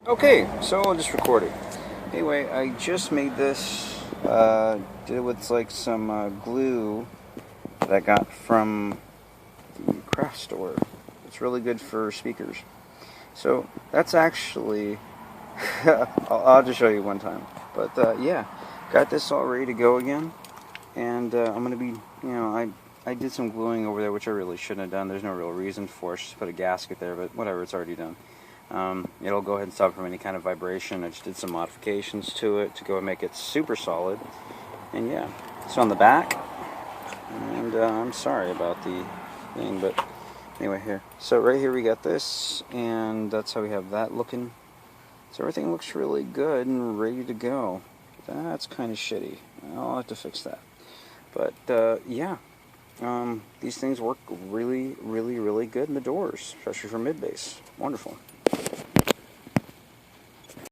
Okay, so I'll just record it. Anyway, I just made this, did it with like some glue that I got from the craft store. It's really good for speakers. So that's actually, I'll just show you one time. But yeah, got this all ready to go again. And I'm going to be, I did some gluing over there, which I really shouldn't have done. There's no real reason for it. Just put a gasket there, but whatever, it's already done. It'll go ahead and stop from any kind of vibration. I just did some modifications to it to go and make it super solid. And yeah, so on the back, and I'm sorry about the thing, but anyway, here. So right here we got this, and that's how we have that looking. So everything looks really good and ready to go. That's kind of shitty. I'll have to fix that. But yeah, these things work really, really, really good in the doors, especially for mid-bass. Wonderful.